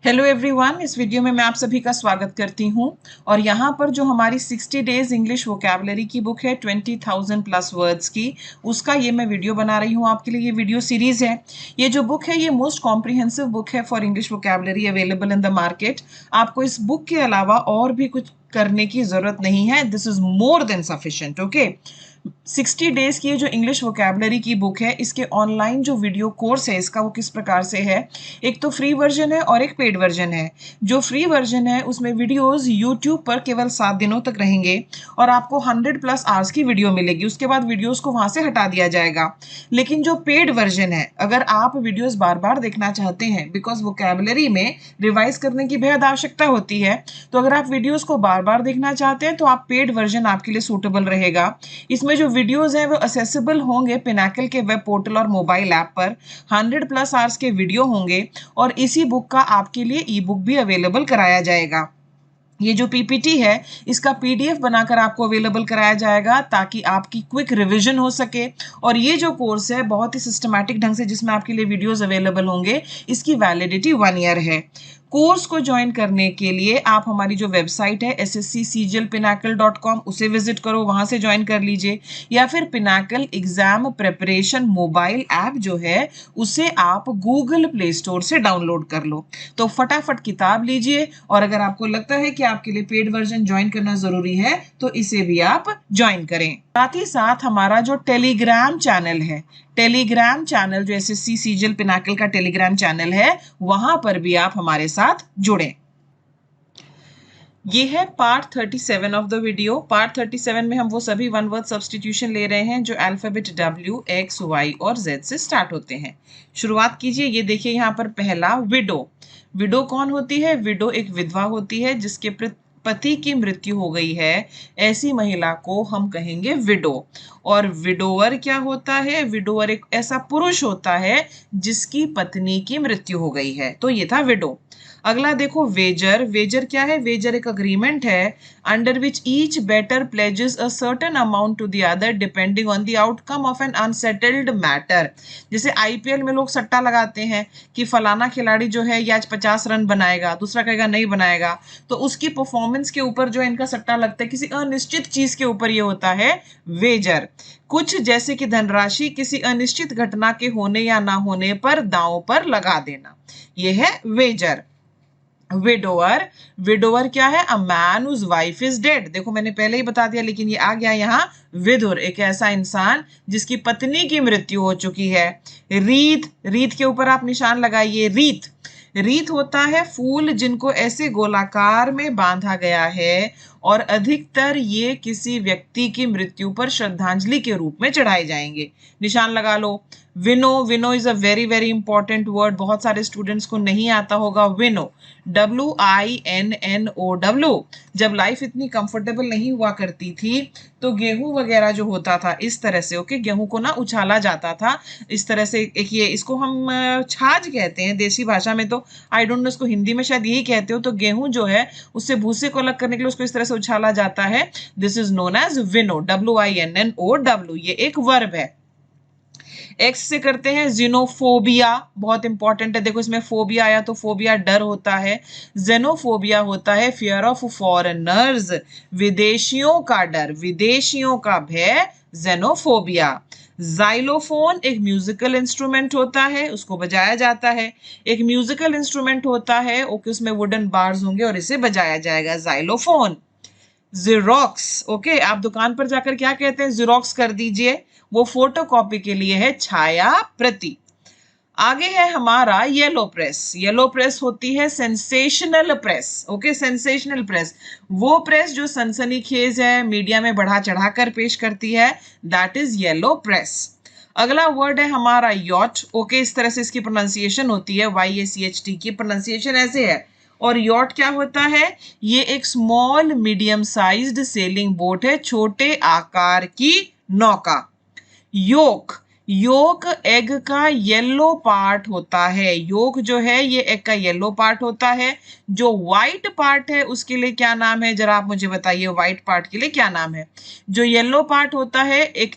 Hello everyone, इस video में मैं आप सभी का स्वागत करती हूं और यहाँ पर जो हमारी 60 डेज इंग्लिश वोकैबुलरी की बुक है 20,000 प्लस वर्ड्स की, उसका ये मैं वीडियो बना रही हूँ आपके लिए। ये वीडियो सीरीज है। ये जो बुक है ये मोस्ट कॉम्प्रिहेंसिव बुक है for English vocabulary available in the market. आपको इस बुक के अलावा और भी कुछ करने की जरूरत नहीं है। This is more than sufficient. Okay, 60 days की ये जो इंग्लिश वोकैबुलरी की बुक है, इसके ऑनलाइन जो वीडियो कोर्स है इसका वो किस प्रकार से है। एक तो फ्री वर्जन है और एक पेड वर्जन है। जो फ्री वर्जन है उसमें वीडियोस यूट्यूब पर केवल 7 दिनों तक रहेंगे और आपको 100 प्लस आवर्स की वीडियो मिलेगी। उसके बाद वीडियोस को वहां से हटा दिया जाएगा। लेकिन जो पेड वर्जन है, अगर आप वीडियोस बार बार देखना चाहते हैं, बिकॉज वोकैबुलरी में रिवाइज करने की बेहद आवश्यकता होती है, तो अगर आप वीडियोस को बार बार देखना चाहते हैं तो आप पेड वर्जन आपके लिए सूटेबल रहेगा। इसमें जो वीडियोस हैं वो असेसिबल होंगे पिनाकल के वेब पोर्टल और मोबाइल ऐप पर। 100 प्लस आवर्स के वीडियो होंगे और इसी बुक का आपके लिए ई बुक भी अवेलेबल कराया जाएगा। ये जो पीपीटी है इसका पीडीएफ बनाकर आपको अवेलेबल कराया जाएगा ताकि आपकी क्विक रिवीजन हो सके। और ये जो कोर्स है बहुत ही सिस्टमैटिक ढंग से जिसमें आपके लिए वीडियोस अवेलेबल होंगे, इसकी वैलिडिटी 1 ईयर है। कोर्स को ज्वाइन करने के लिए आप हमारी जो वेबसाइट है sscjlpinacle.com उसे विजिट करो, वहां से ज्वाइन कर लीजिए, या फिर Pinnacle exam preparation mobile app जो है उसे आप गूगल प्ले स्टोर से डाउनलोड कर लो। तो फटाफट किताब लीजिए और अगर आपको लगता है कि आपके लिए पेड वर्जन ज्वाइन करना जरूरी है तो इसे भी आप ज्वाइन करें। साथ ही साथ हमारा जो टेलीग्राम चैनल है, टेलीग्राम चैनल जो एसएससी सीजल पिनाकल का टेलीग्राम चैनल है, वहां पर भी आप हमारे साथ जुड़ें। ये है part 37 of the video. Part 37 में हम वो सभी वन वर्ड सब्स्टिट्यूशन ले रहे हैं जो अल्फाबेट W, X, Y और Z से स्टार्ट होते हैं। शुरुआत कीजिए। ये देखिए यहाँ पर पहला विडो। विडो कौन होती है? विडो एक विधवा होती है जिसके पति की मृत्यु हो गई है, ऐसी महिला को हम कहेंगे विडो। और विडोअर क्या होता है? विडोअर एक ऐसा पुरुष होता है जिसकी पत्नी की मृत्यु हो गई है। तो ये था विडो। अगला देखो वेजर। वेजर क्या है? वेजर एक अग्रीमेंट है under which each bettor pledges a certain amount to the other depending on the outcome of an unsettled matter. जैसे आईपीएल में लोग सट्टा लगाते हैं कि फलाना खिलाड़ी जो है ये आज 50 रन बनाएगा, दूसरा कहेगा नहीं बनाएगा, तो उसकी परफॉर्मेंस के ऊपर जो इनका सट्टा लगता है, किसी अनिश्चित चीज के ऊपर ये होता है वेजर। कुछ जैसे कि धनराशि किसी अनिश्चित घटना के होने या ना होने पर दांव पर लगा देना, ये है वेजर। विडोअर। विडोअर क्या है? A man whose wife is dead. देखो मैंने पहले ही बता दिया लेकिन ये आ गया यहाँ। विधुर एक ऐसा इंसान जिसकी पत्नी की मृत्यु हो चुकी है। रीत। रीत के ऊपर आप निशान लगाइए। रीत। रीत होता है फूल जिनको ऐसे गोलाकार में बांधा गया है और अधिकतर ये किसी व्यक्ति की मृत्यु पर श्रद्धांजलि के रूप में चढ़ाए जाएंगे। निशान लगा लो। Winnow. Winnow is a very very important word, बहुत सारे स्टूडेंट्स को नहीं आता होगा। Winnow, WINNO। जब लाइफ इतनी कंफर्टेबल नहीं हुआ करती थी तो गेहूं वगैरह जो होता था इस तरह से, ओके, गेहूं को ना उछाला जाता था इस तरह से। एक ये इसको हम छाछ कहते हैं देसी भाषा में, तो आई डोंट नो इसको हिंदी में शायद यही कहते हो। तो गेहूं जो है उससे भूसे को अलग करने के लिए उसको इस तरह से उछाला जाता है। This is known as winnow, WINNO। ये एक वर्ब है। एक्स से करते हैं जिनोफोबिया, बहुत इंपॉर्टेंट है। देखो इसमें फोबिया आया तो फोबिया डर होता है, जेनोफोबिया होता है फियर ऑफ फॉरेनर्स, विदेशियों का डर, विदेशियों का भय, जेनोफोबिया। जाइलोफोन एक म्यूजिकल इंस्ट्रूमेंट होता है, उसको बजाया जाता है। एक म्यूजिकल इंस्ट्रूमेंट होता है, ओके, उसमें वुडन बार्स होंगे और इसे बजाया जाएगा, जाइलोफोन। जीरोक्स, ओके, आप दुकान पर जाकर क्या कहते हैं? जीरोक्स कर दीजिए, वो फोटोकॉपी के लिए है, छाया प्रति। आगे है हमारा येलो प्रेस। येलो प्रेस होती है sensational press, okay, sensational press वो प्रेस जो सनसनीखेज है, मीडिया में बढ़ा चढ़ाकर पेश करती है, दैट इज येलो प्रेस। अगला वर्ड है हमारा यॉट, ओके, इस तरह से इसकी प्रोनाउंसिएशन होती है, YACHT की प्रोनाउंसिएशन ऐसे है। और यॉट क्या होता है? ये एक small medium sized sailing boat है, छोटे आकार की नौका। योक। योक एग का येलो पार्ट होता है। योक जो है ये एग का येलो पार्ट होता है। जो व्हाइट पार्ट है उसके लिए क्या नाम है? जरा आप मुझे बताइए, व्हाइट पार्ट के लिए क्या नाम है? जो येलो पार्ट होता है एक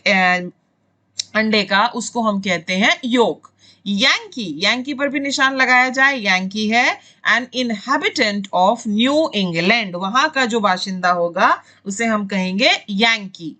अंडे का, उसको हम कहते हैं योक। यांकी, यांकी पर भी निशान लगाया जाए, यांकी है an inhabitant of New England, वहां का जो बाशिंदा होगा उसे हम कहेंगे यांकी।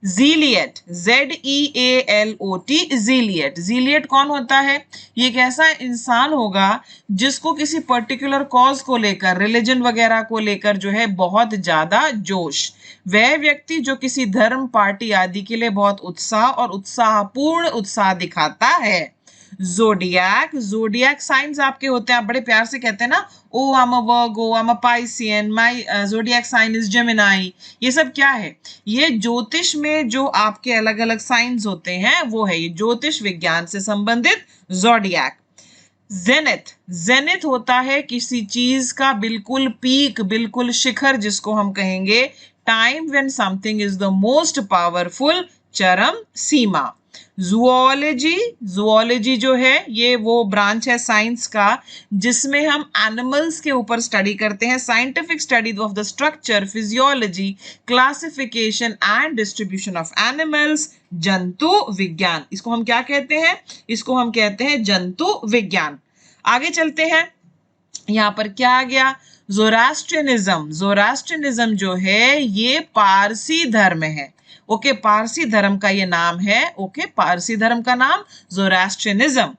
ज़ीलियट, ZEALOT, ज़ीलियट, ज़ीलियट कौन होता है? ये एक ऐसा इंसान होगा जिसको किसी पर्टिकुलर कॉज को लेकर, रिलीजन वगैरह को लेकर जो है बहुत ज्यादा जोश, वह व्यक्ति जो किसी धर्म, पार्टी आदि के लिए बहुत उत्साह और उत्साहपूर्ण उत्साह दिखाता है। ज़ोडिएक, ज़ोडिएक साइंस आपके होते हैं, आप बड़े प्यार से कहते हैं ना, oh I am a Virgo, I am a Piscean, my zodiac sign is Gemini. ये सब क्या है? ये ज्योतिष में जो आपके अलग अलग साइंस होते हैं वो है, ये ज्योतिष विज्ञान से संबंधित ज़ोडिएक। जेनिथ, जेनिथ होता है किसी चीज का बिल्कुल पीक, बिल्कुल शिखर, जिसको हम कहेंगे time when something is the most powerful, चरम सीमा। जूओलॉजी, जूओलॉजी जो है ये वो ब्रांच है साइंस का जिसमें हम एनिमल्स के ऊपर स्टडी करते हैं, scientific study of the structure, physiology, classification and distribution of animals. जंतु विज्ञान, इसको हम क्या कहते हैं? इसको हम कहते हैं जंतु विज्ञान। आगे चलते हैं, यहाँ पर क्या आ गया? ज़ोरास्ट्रियनिज्म, ज़ोरास्ट्रियनिज्म जो है ये पारसी धर्म है। ओके, पारसी धर्म का ये नाम है। ओके, पारसी धर्म का नाम ज़ोरास्ट्रियनिज्म।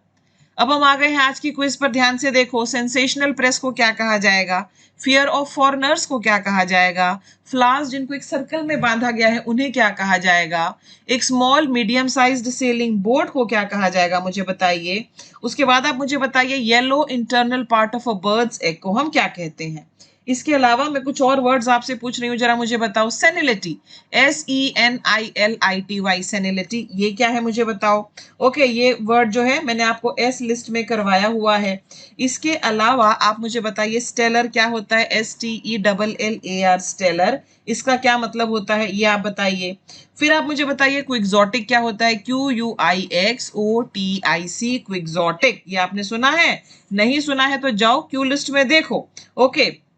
अब हम आ गए हैं आज की क्विज पर, ध्यान से देखो। सेंसेशनल प्रेस को क्या कहा जाएगा? फियर ऑफ फॉरेनर्स को क्या कहा जाएगा? फ्लावर्स जिनको एक सर्कल में बांधा गया है उन्हें क्या कहा जाएगा? एक small medium sized sailing boat को क्या कहा जाएगा, मुझे बताइए। उसके बाद आप मुझे बताइए yellow internal part of a bird's egg को हम क्या कहते हैं। इसके अलावा मैं कुछ और वर्ड्स आपसे पूछ रही हूँ, जरा मुझे बताओ। सेनिलिटी, SENILITY, सेनिलिटी, ये क्या है मुझे बताओ। ओके, ये वर्ड जो है मैंने आपको एस लिस्ट में करवाया हुआ है। इसके अलावा आप मुझे बताइए स्टेलर क्या होता है? STELLAR, स्टेलर, इसका क्या मतलब होता है ये आप बताइए। फिर आप मुझे बताइए क्विक्सोटिक क्या होता है? QUIXOTIC, क्विक्सोटिक, ये आपने सुना है? नहीं सुना है तो जाओ क्यू लिस्ट में देखो। ओके,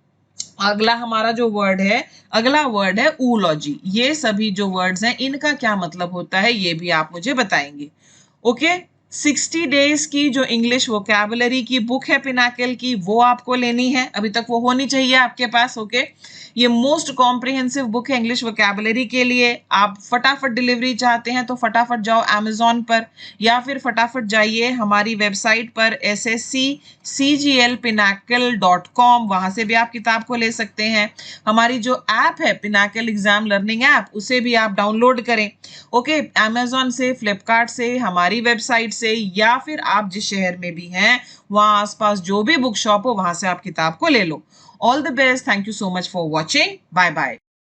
अगला हमारा जो वर्ड है, अगला वर्ड है ऊलॉजी। ये सभी जो वर्ड्स हैं इनका क्या मतलब होता है ये भी आप मुझे बताएंगे। ओके, 60 डेज की जो इंग्लिश वोकैबुलरी की बुक है पिनाकल की, वो आपको लेनी है, अभी तक वो होनी चाहिए आपके पास। ओके, ये मोस्ट कॉम्प्रिहेंसिव बुक है इंग्लिश वोकैबुलरी के लिए। आप फटाफट डिलीवरी चाहते हैं तो फटाफट जाओ Amazon पर, या फिर फटाफट जाइए हमारी वेबसाइट पर ssccglpinacle.com, वहां से भी आप किताब को ले सकते हैं। हमारी जो ऐप है पिनाकल एग्जाम लर्निंग ऐप, उसे भी आप डाउनलोड करें। ओके, Amazon से, फ्लिपकार्ट से, हमारी वेबसाइट से, या फिर आप जिस शहर में भी हैं वहां आसपास जो भी बुक शॉप हो वहां से आप किताब को ले लो। All the best. Thank you so much for watching. Bye bye.